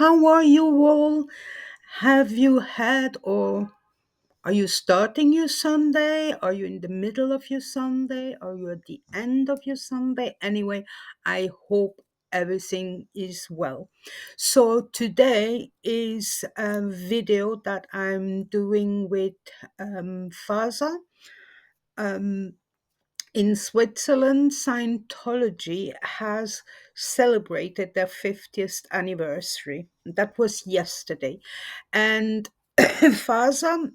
How are you all? Have you had or are you starting your Sunday? Are you in the middle of your Sunday? Are you at the end of your Sunday? Anyway, I hope everything is well. So today is a video that I'm doing with FASA. Um, in Switzerland, Scientology has celebrated their 50th anniversary. That was yesterday. And FASA,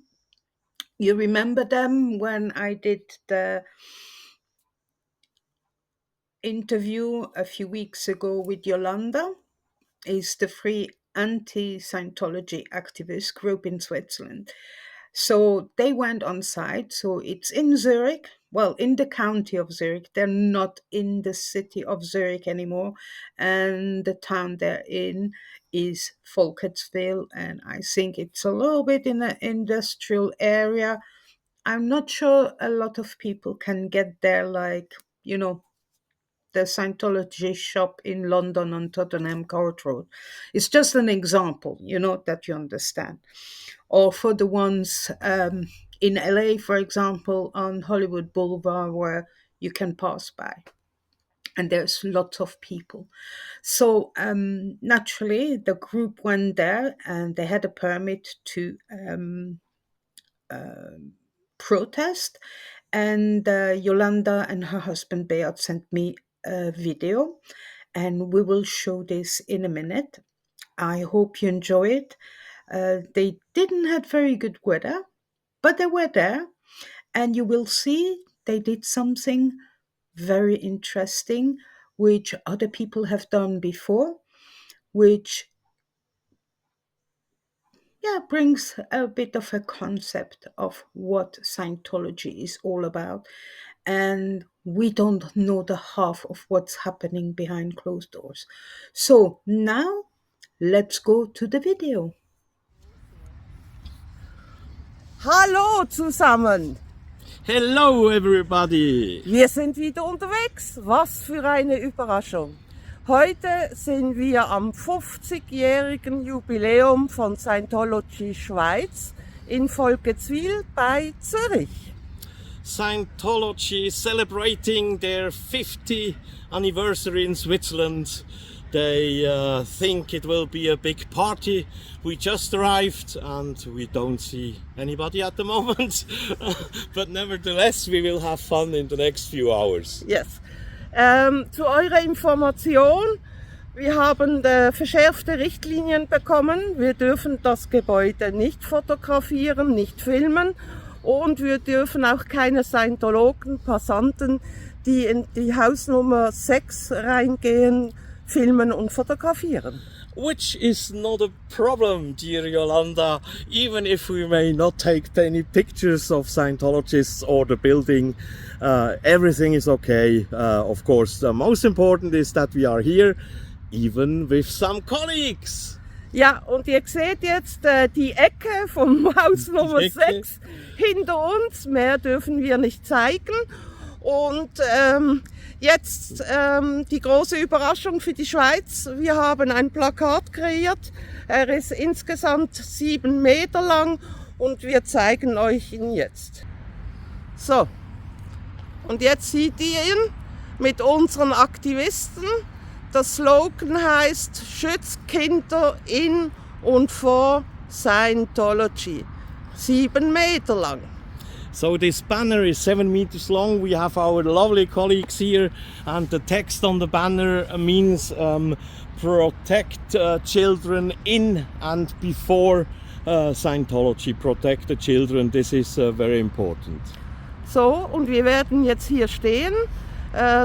you remember them when I did the interview a few weeks ago with Yolanda? Is the free anti-Scientology activist group in Switzerland. So they went on site. So it's in Zurich, well, in the county of Zurich. They're not in the city of Zurich anymore. And the town they're in is Volkertsville. And I think it's a little bit in an industrial area. I'm not sure a lot of people can get there, like, the Scientology shop in London on Tottenham Court Road. It's just an example, that you understand. Or for the ones in LA, for example, on Hollywood Boulevard, where you can pass by. And there's lots of people. So naturally, the group went there and they had a permit to protest. And Yolanda and her husband Beat sent me a video, and we will show this in a minute. I hope you enjoy it. They didn't have very good weather, but they were there, and you will see they did something very interesting, which other people have done before, which brings a bit of a concept of what Scientology is all about. And we don't know the half of what's happening behind closed doors. So now let's go to the video. Hallo zusammen! Hello everybody! Wir sind wieder unterwegs. Was für eine Überraschung! Heute sind wir am 50-jährigen Jubiläum von Scientology Schweiz in Volkertswil bei Zürich. Scientology celebrating their 50th anniversary in Switzerland. They think it will be a big party. We just arrived and we don't see anybody at the moment. But nevertheless, we will have fun in the next few hours. Yes. Zu eurer Information, wir haben verschärfte Richtlinien bekommen. Wir dürfen das Gebäude nicht fotografieren, nicht filmen und wir dürfen auch keine Scientologen, Passanten, die in die Hausnummer 6 reingehen, filmen und fotografieren. Which is not a problem, dear Yolanda, even if we may not take any pictures of Scientologists or the building. Everything is okay. Of course, the most important is that we are here, even with some colleagues. Ja, und ihr seht jetzt die Ecke vom Haus Nummer 6 hinter uns. Mehr dürfen wir nicht zeigen. Und jetzt die große Überraschung für die Schweiz. Wir haben ein Plakat kreiert. Er ist insgesamt 7 Meter lang und wir zeigen euch ihn jetzt. So, und jetzt seht ihr ihn mit unseren Aktivisten. Das Slogan heißt: Schützt Kinder in und vor Scientology. 7 Meter lang. So this banner is 7 meters long. We have our lovely colleagues here, and the text on the banner means protect children in and before Scientology. Protect the children. This is very important. So, und wir werden jetzt hier stehen.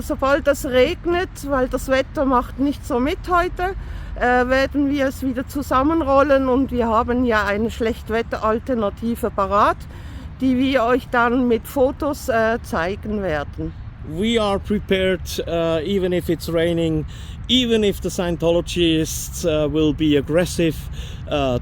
Sobald es regnet, weil das Wetter macht nicht so mit heute, werden wir es wieder zusammenrollen und wir haben ja eine Schlechtwetteralternative parat, die wir euch dann mit Fotos zeigen werden. we are prepared, even if it's raining, even if the Scientologists will be aggressive.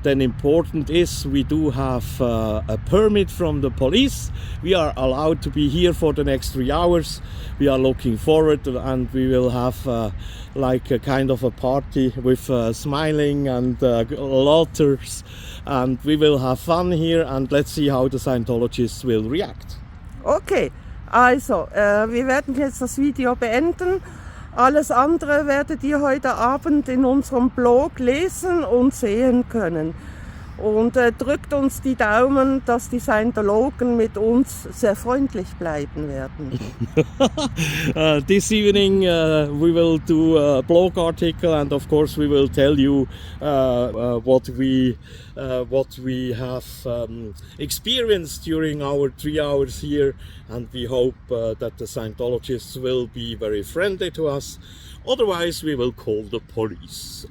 Then important is we do have a permit from the police. We are allowed to be here for the next 3 hours. We are looking forward, and we will have like a kind of a party with smiling and laughters, and we will have fun here, and let's see how the Scientologists will react. Okay, also, wir werden jetzt das Video beenden. Alles andere werdet ihr heute Abend in unserem Blog lesen und sehen können. Und drückt uns die Daumen, dass die Scientologen mit uns sehr freundlich bleiben werden. This evening we will do a blog article, and of course we will tell you what we have experienced during our 3 hours here, and we hope that the Scientologists will be very friendly to us. Otherwise we will call the police.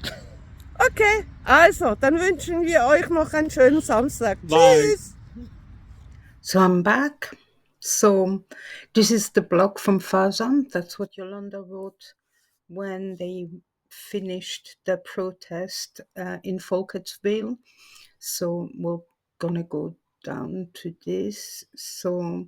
Okay, also, dann wünschen wir euch noch einen schönen Samstag. Bye. Tschüss! So I'm back. So this is the blog from FASA. That's what Yolanda wrote when they finished the protest in Folketsville. So we're gonna go down to this. So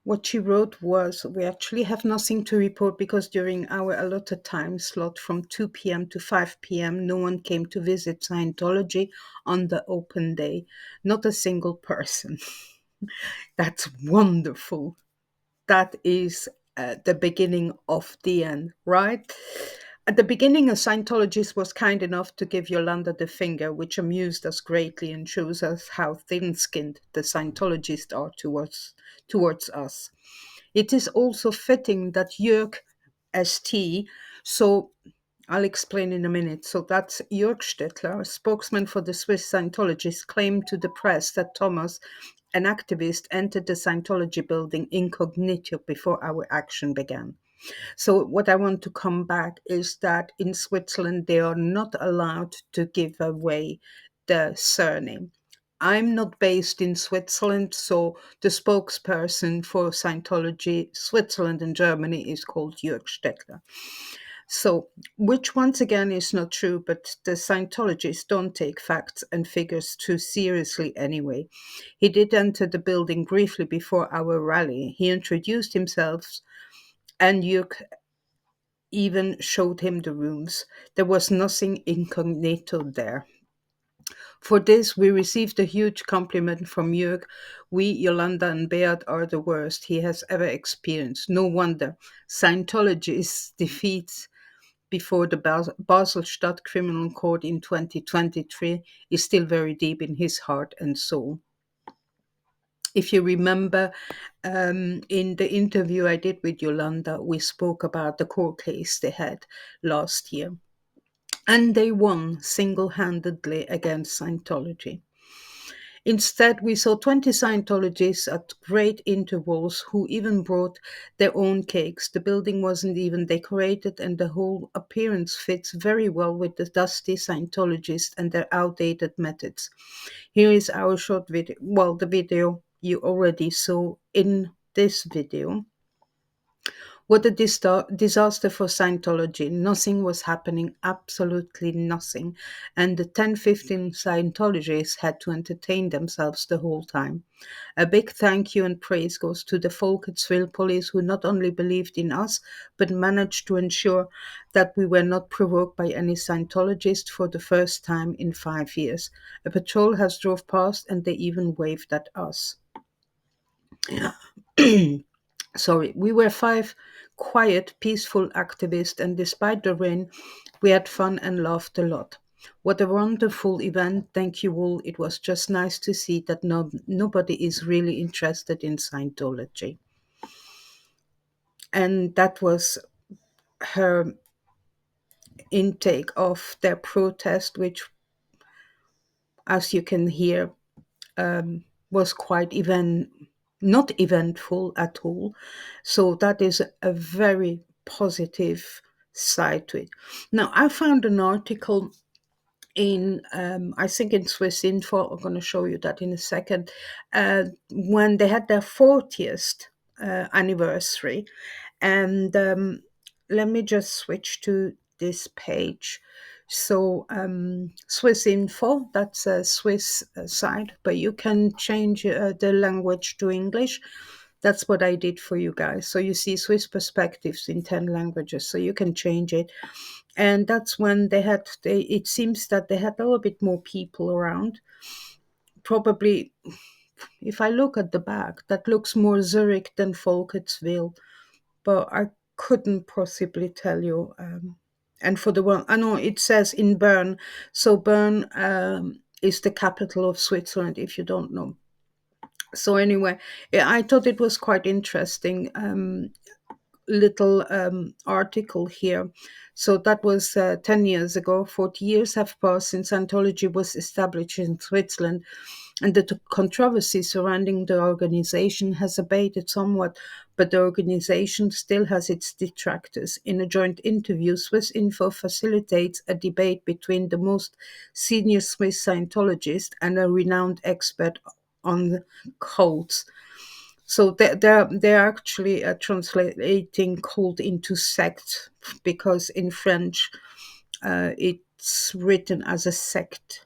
what she wrote was, we actually have nothing to report because during our allotted time slot from 2 p.m. to 5 p.m., no one came to visit Scientology on the open day. Not a single person. That's wonderful. That is the beginning of the end, right? At the beginning, a Scientologist was kind enough to give Yolanda the finger, which amused us greatly and shows us how thin-skinned the Scientologists are towards us. It is also fitting that Jörg ST, so I'll explain in a minute. So that's Jörg Stettler, a spokesman for the Swiss Scientologists, claimed to the press that Thomas, an activist, entered the Scientology building incognito before our action began. So what I want to come back is that in Switzerland, they are not allowed to give away the surname. I'm not based in Switzerland, so the spokesperson for Scientology Switzerland and Germany is called Jörg Stettler. So, which once again is not true, but the Scientologists don't take facts and figures too seriously anyway. He did enter the building briefly before our rally. He introduced himself, and Jörg even showed him the rooms. There was nothing incognito there. For this, we received a huge compliment from Jörg. We, Yolanda and Beat, are the worst he has ever experienced. No wonder. Scientology's defeats before the Basel-Stadt Criminal Court in 2023 is still very deep in his heart and soul. If you remember, in the interview I did with Yolanda, we spoke about the court case they had last year. And they won single-handedly against Scientology. Instead, we saw 20 Scientologists at great intervals who even brought their own cakes. The building wasn't even decorated, and the whole appearance fits very well with the dusty Scientologists and their outdated methods. Here is our short video. Well, the video you already saw in this video. What a disaster for Scientology. Nothing was happening, absolutely nothing. And the 10-15 Scientologists had to entertain themselves the whole time. A big thank you and praise goes to the Folketsville police, who not only believed in us, but managed to ensure that we were not provoked by any Scientologist for the first time in 5 years. A patrol has drove past and they even waved at us. Sorry, we were 5 quiet, peaceful activists, and despite the rain, we had fun and laughed a lot. What a wonderful event. Thank you all. It was just nice to see that nobody is really interested in Scientology. And that was her intake of their protest, which, as you can hear, was quite not eventful at all. So that is a very positive side to it. Now, I found an article in, I think in Swiss Info, I'm going to show you that in a second, when they had their 40th Anniversay. And let me just switch to this page. So Swiss Info, that's a Swiss site, but you can change the language to English. That's what I did for you guys. So you see Swiss perspectives in 10 languages, so you can change it. And that's when it seems that they had a little bit more people around. Probably, if I look at the back, that looks more Zurich than Folketsville, but I couldn't possibly tell you. And for the one, I know it says in Bern. So Bern is the capital of Switzerland, if you don't know. So anyway, yeah, I thought it was quite interesting. Little article here. So that was 10 years ago. 40 years have passed since Scientology was established in Switzerland, and the controversy surrounding the organization has abated somewhat, but the organization still has its detractors. In a joint interview, Swiss Info facilitates a debate between the most senior Swiss Scientologist and a renowned expert on cults. So they're actually translating cult into sect, because in French it's written as a sect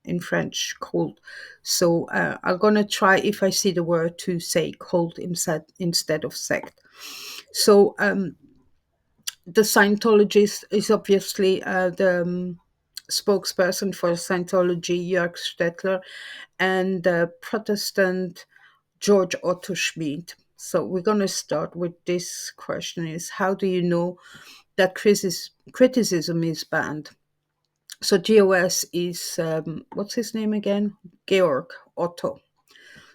in French, cult. So I'm gonna try, if I see the word, to say cult instead of sect. So the Scientologist is obviously the spokesperson for Scientology, Jörg Stettler, and the Protestant George Otto Schmid. So we're going to start with this question: is how do you know that criticism is banned? So GOS is, what's his name again? Georg Otto.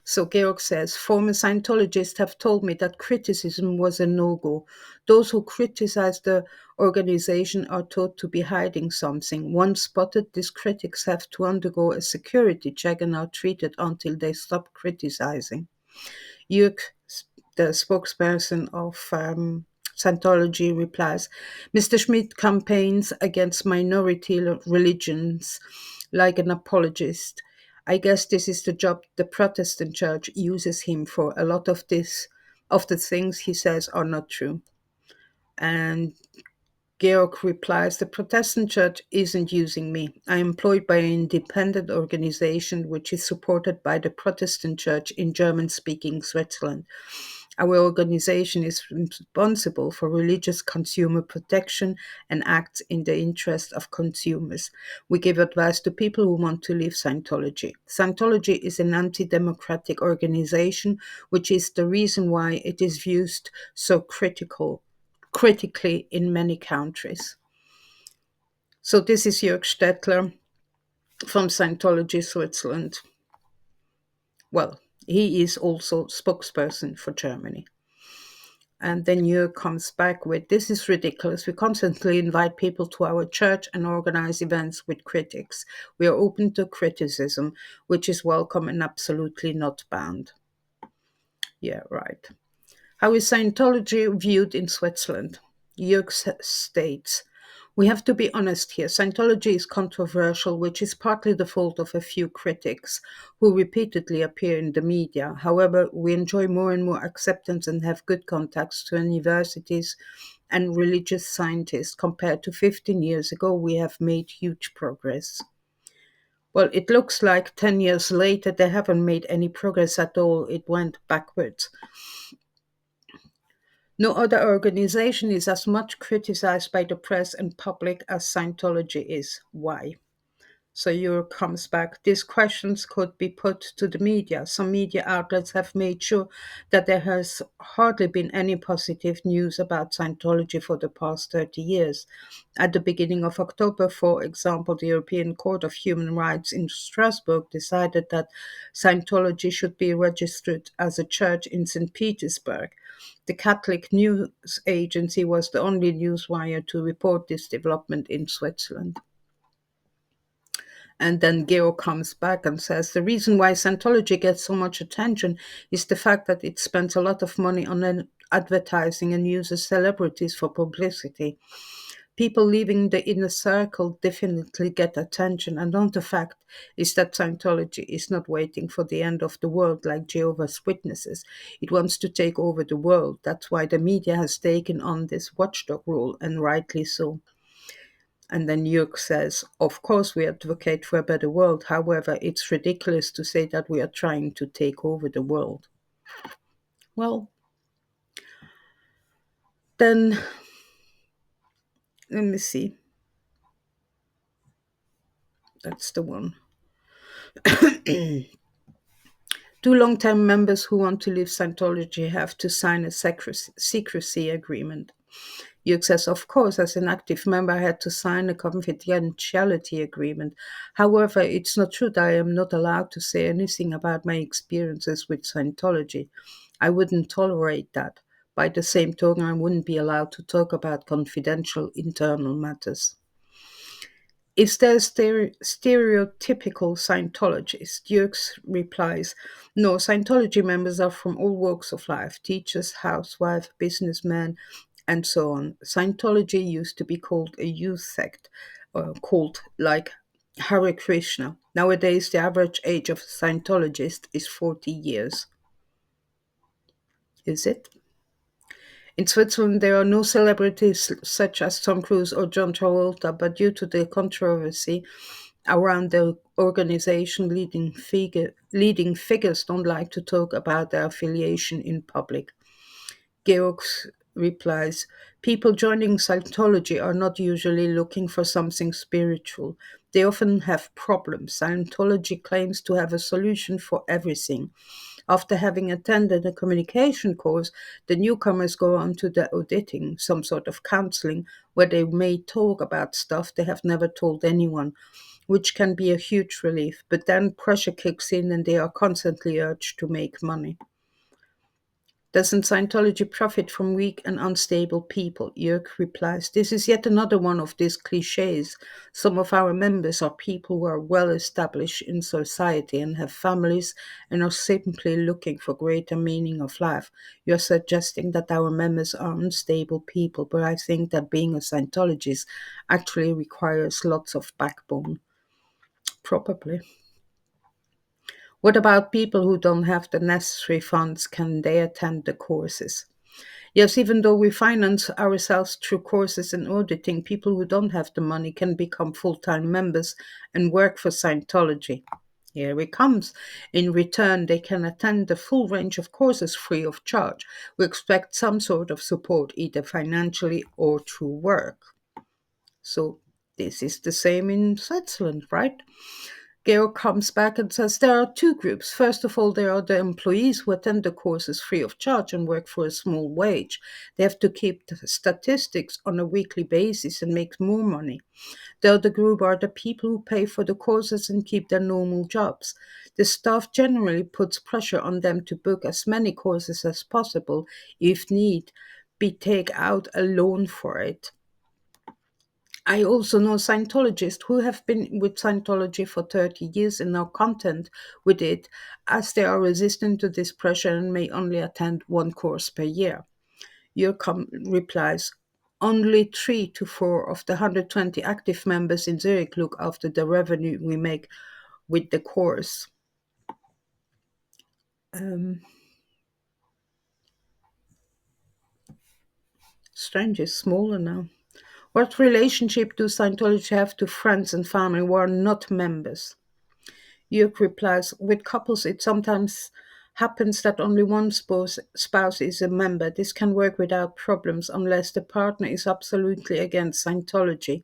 So Georg says, former Scientologists have told me that criticism was a no-go. Those who criticize the organization are thought to be hiding something. Once spotted, these critics have to undergo a security check and are treated until they stop criticizing. Jörg, the spokesperson of Scientology, replies, Mr. Schmidt campaigns against minority religions like an apologist. I guess this is the job the Protestant church uses him for. A lot of the things he says are not true. And Georg replies, the Protestant church isn't using me. I am employed by an independent organization which is supported by the Protestant church in German-speaking Switzerland. Our organization is responsible for religious consumer protection and acts in the interest of consumers. We give advice to people who want to leave Scientology. Scientology is an anti-democratic organization, which is the reason why it is viewed so critically in many countries. So this is Jörg Stettler from Scientology Switzerland. Well, he is also spokesperson for Germany. And then Jörg comes back with, this is ridiculous. We constantly invite people to our church and organize events with critics. We are open to criticism, which is welcome and absolutely not banned. Yeah, right. How is Scientology viewed in Switzerland? Jörg states, we have to be honest here. Scientology is controversial, which is partly the fault of a few critics who repeatedly appear in the media. However, we enjoy more and more acceptance and have good contacts to universities and religious scientists. Compared to 15 years ago, we have made huge progress. Well, it looks like 10 years later, they haven't made any progress at all. It went backwards. No other organization is as much criticized by the press and public as Scientology is. Why? So Europe comes back. These questions could be put to the media. Some media outlets have made sure that there has hardly been any positive news about Scientology for the past 30 years. At the beginning of October, for example, the European Court of Human Rights in Strasbourg decided that Scientology should be registered as a church in St. Petersburg. The Catholic News Agency was the only newswire to report this development in Switzerland. And then Geo comes back and says, the reason why Scientology gets so much attention is the fact that it spends a lot of money on advertising and uses celebrities for publicity. People leaving the inner circle definitely get attention, and another fact is that Scientology is not waiting for the end of the world like Jehovah's Witnesses. It wants to take over the world. That's why the media has taken on this watchdog role, and rightly so. And then Jörg says, of course we advocate for a better world. However, it's ridiculous to say that we are trying to take over the world. Well, then, let me see. That's the one. Do long-term members who want to leave Scientology have to sign a secrecy agreement? Jörg says, of course, as an active member, I had to sign a confidentiality agreement. However, it's not true that I am not allowed to say anything about my experiences with Scientology. I wouldn't tolerate that. By the same token, I wouldn't be allowed to talk about confidential internal matters. Is there a stereotypical Scientologist? Jörg replies, no, Scientology members are from all walks of life, teachers, housewives, businessmen, and so on. Scientology used to be called a youth sect, called like Hare Krishna. Nowadays, the average age of a Scientologist is 40 years. Is it? In Switzerland, there are no celebrities such as Tom Cruise or John Travolta, but due to the controversy around the organization, leading figures don't like to talk about their affiliation in public. Georg replies, people joining Scientology are not usually looking for something spiritual. They often have problems. Scientology claims to have a solution for everything. After having attended a communication course, the newcomers go on to the auditing, some sort of counseling, where they may talk about stuff they have never told anyone, which can be a huge relief. But then pressure kicks in and they are constantly urged to make money. Doesn't Scientology profit from weak and unstable people? Jörg replies, this is yet another one of these cliches. Some of our members are people who are well established in society and have families and are simply looking for greater meaning of life. You're suggesting that our members are unstable people, but I think that being a Scientologist actually requires lots of backbone. Probably. What about people who don't have the necessary funds? Can they attend the courses? Yes, even though we finance ourselves through courses and auditing, people who don't have the money can become full-time members and work for Scientology. Here it comes. In return, they can attend the full range of courses free of charge. We expect some sort of support, either financially or through work. So this is the same in Switzerland, right? Georg comes back and says there are two groups. First of all, there are the employees who attend the courses free of charge and work for a small wage. They have to keep the statistics on a weekly basis and make more money. The other group are the people who pay for the courses and keep their normal jobs. The staff generally puts pressure on them to book as many courses as possible. If need be, take out a loan for it. I also know Scientologists who have been with Scientology for 30 years and are content with it, as they are resistant to this pressure and may only attend one course per year. Jurkom replies, only 3 to 4 of the 120 active members in Zurich look after the revenue we make with the course. Strange is smaller now. What relationship do Scientology have to friends and family who are not members? Jörg replies, with couples it sometimes happens that only one spouse is a member. This can work without problems unless the partner is absolutely against Scientology.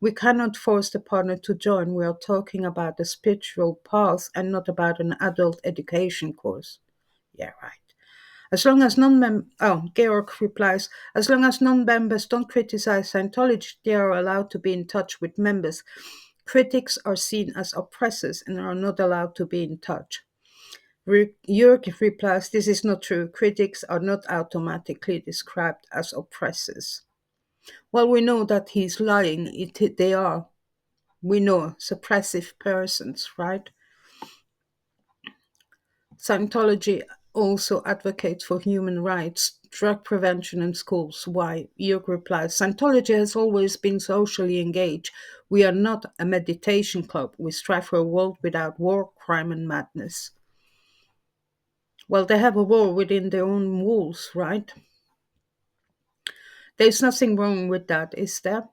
We cannot force the partner to join. We are talking about the spiritual path and not about an adult education course. Yeah, right. As long as Georg replies, as long as non-members don't criticize Scientology, they are allowed to be in touch with members. Critics are seen as oppressors and are not allowed to be in touch. Jörg replies, this is not true. Critics are not automatically described as oppressors. Well, we know that he's lying. They are. We know, suppressive persons, right? Scientology also advocates for human rights. drug prevention in schools. Why? Jörg replies, Scientology has always been socially engaged. We are not a meditation club. We strive for a world without war, crime, and madness. Well, they have a war within their own walls, right? There's nothing wrong with that, is there?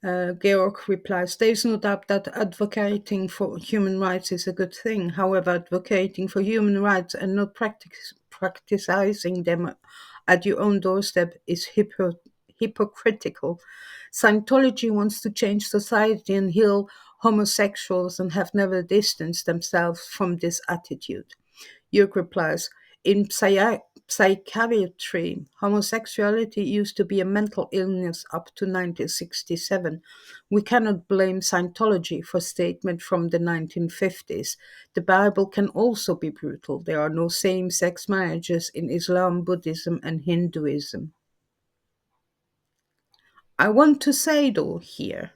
Georg replies, there is no doubt that advocating for human rights is a good thing. However, advocating for human rights and not practicing them at your own doorstep is hypocritical. Scientology wants to change society and heal homosexuals and have never distanced themselves from this attitude. Jörg replies, in psychiatry, homosexuality used to be a mental illness up to 1967. We cannot blame Scientology for statement from the 1950s. The Bible can also be brutal. There are no same-sex marriages in Islam, Buddhism, and Hinduism. I want to say, though, here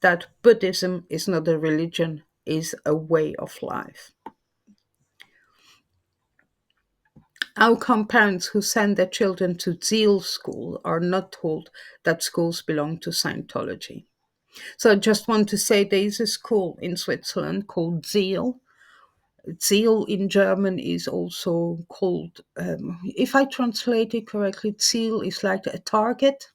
that Buddhism is not a religion, is a way of life. How come parents who send their children to Zeal school are not told that schools belong to Scientology? So I just want to say there is a school in Switzerland called Zeal. Zeal in German is also called, if I translate it correctly, Zeal is like a target.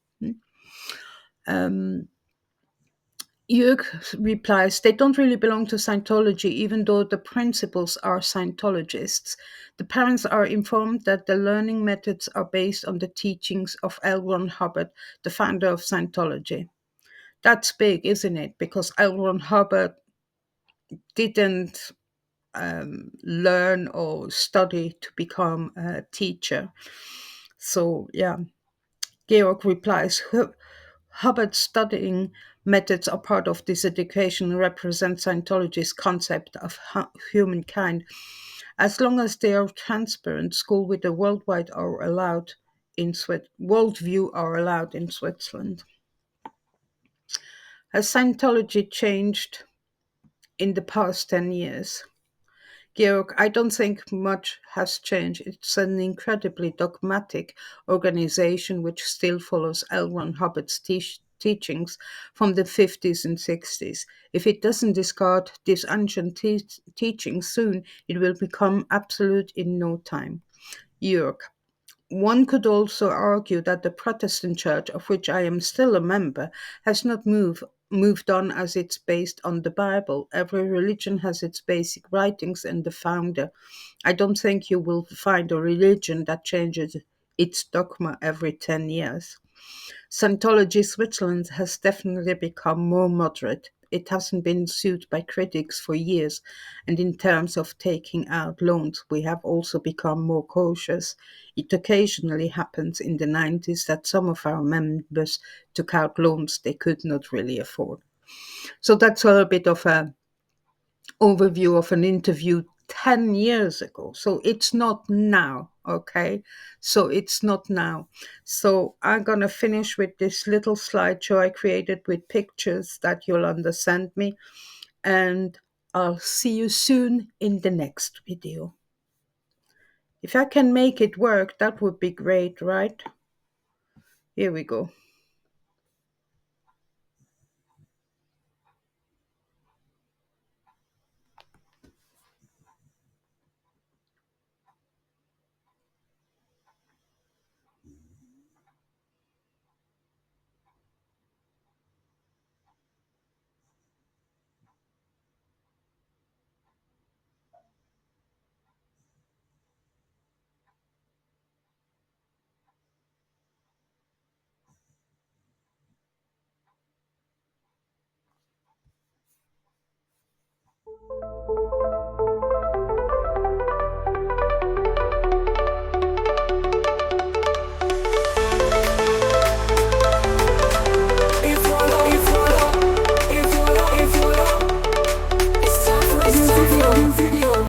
Jörg replies, they don't really belong to Scientology, even though the principals are Scientologists. The parents are informed that the learning methods are based on the teachings of L. Ron Hubbard, the founder of Scientology. That's big, isn't it? Because L. Ron Hubbard didn't learn or study to become a teacher. So, yeah. Georg replies, Hubbard's studying methods are part of this education and represent Scientology's concept of humankind. As long as they are transparent, school with a worldview are allowed in Switzerland. Has Scientology changed in the past 10 years? Georg, I don't think much has changed. It's an incredibly dogmatic organization which still follows L. Ron Hubbard's teachings from the 50s and 60s. If it doesn't discard these ancient teachings soon, it will become absolute in no time. Jörg, one could also argue that the Protestant Church, of which I am still a member, has not moved on as it's based on the Bible. Every religion has its basic writings and the founder. I don't think you will find a religion that changes its dogma every 10 years. Scientology Switzerland has definitely become more moderate. It hasn't been sued by critics for years, and in terms of taking out loans, we have also become more cautious. It occasionally happens in the 90s that some of our members took out loans they could not really afford. So that's a bit of an overview of an interview 10 years ago. So it's not now, okay? So it's not now. So I'm going to finish with this little slideshow I created with pictures that Yolanda sent me. And I'll see you soon in the next video. If I can make it work, that would be great, right? Here we go.